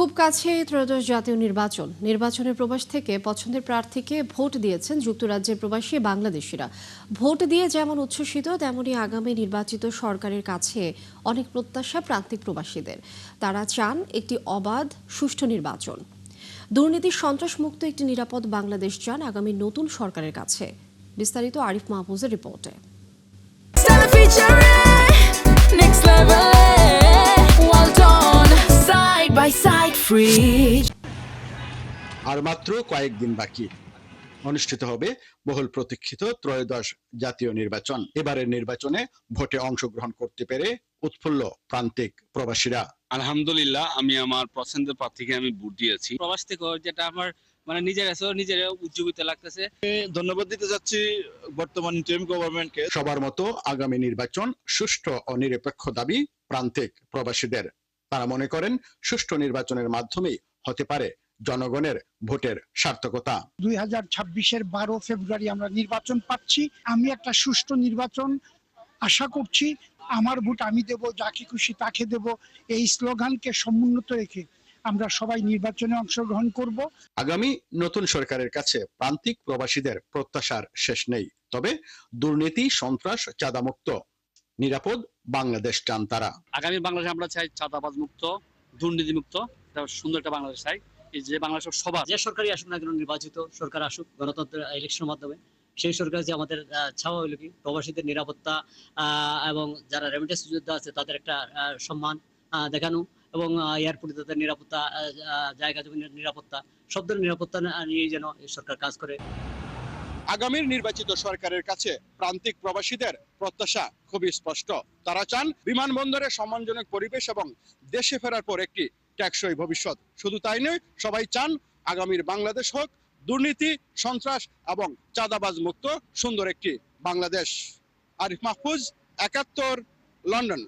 খুব কাছে ত্রয়োদশ জাতীয় নির্বাচনের প্রবাস থেকে পছন্দের প্রার্থীকে ভোট দিয়েছেন যুক্তরাজ্যের প্রবাসী বাংলাদেশিরা। ভোট দিয়ে যেমন উচ্ছ্বসিত, তেমনি আগামী নির্বাচিত সরকারের কাছে অনেক প্রত্যাশা প্রান্তিক প্রবাসীদের। তারা চান একটি অবাধ, সুষ্ঠু নির্বাচন, দুর্নীতি সন্ত্রাস মুক্ত একটি নিরাপদ বাংলাদেশ চান আগামী নতুন সরকারের কাছে। বিস্তারিত আরিফ মাহফুজের রিপোর্টে। আর মাত্র কয়েকদিন বাকি অনুষ্ঠিত হবে বহুল প্রতীক্ষিত ত্রয়োদশ জাতীয় নির্বাচন। এবারের নির্বাচনে ভোটে অংশগ্রহণ করতে পেরে উৎফুল্ল প্রান্তিক প্রবাসীরা। আলহামদুলিল্লাহ, আমি আমার পছন্দের প্রার্থীকে আমি ভোট দিয়েছি। প্রবাস থেকে যেটা আমার নিজের উজ্জীবিত লাগতেছে। ধন্যবাদ দিতে যাচ্ছি বর্তমান ইন্টারিম গভর্নমেন্টকে। সবার মতো আগামী নির্বাচন সুষ্ঠু ও নিরপেক্ষ দাবি প্রান্তিক প্রবাসীদের। তারা মনে করেন সুষ্ঠু নির্বাচনের মাধ্যমেই হতে পারে জনগণের ভোটের সার্থকতা। 2026-এর 12 ফেব্রুয়ারি আমরা নির্বাচন পাচ্ছি। আমি একটা সুষ্ঠু নির্বাচন আশা করছি। আমার ভোট আমি দেব, যাকে খুশি তাকে দেব, এই স্লোগানকে সমুন্নত রেখে আমরা সবাই নির্বাচনে অংশগ্রহণ করব। আগামী নতুন সরকারের কাছে প্রান্তিক প্রবাসীদের প্রত্যাশার শেষ নেই। তবে দুর্নীতি, সন্ত্রাস, চাঁদামুক্ত নিরাপদ বাংলাদেশ চান তারা। আগামী বাংলাদেশ আমরা চাই চাঁদাবাজ মুক্ত, দুর্নীতি মুক্ত, সুন্দর একটা বাংলাদেশ চাই। এই যে বাংলাদেশের সবার যে সরকারই আসুক না কেন, নির্বাচিত সরকার আসুক গণতন্ত্রের ইলেকশনের মাধ্যমে, সেই সরকার যে আমাদের চাওয়া হইল কি প্রবাসীদের নিরাপত্তা এবং যারা রেমিটেন্স যোদ্ধা আছে তাদের একটা সম্মান দেখানো, এবং এয়ারপোর্টে তাদের নিরাপত্তা, জায়গা জমির নিরাপত্তা, সব ধরনের নিরাপত্তা নিয়ে যেন এই সরকার কাজ করে। আগামীর নির্বাচিত সরকারের কাছে প্রান্তিক প্রবাসীদের প্রত্যাশা খুবই স্পষ্ট। তারা চান বিমানবন্দরে সম্মানজনক পরিবেশ এবং দেশে ফেরার পর একটি টেকসই ভবিষ্যৎ। শুধু তাই নয়, সবাই চান আগামীর বাংলাদেশ হোক দুর্নীতি, সন্ত্রাস এবং চাঁদাবাজ মুক্ত সুন্দর একটি বাংলাদেশ। আরিফ মাহফুজ, 71, লন্ডন।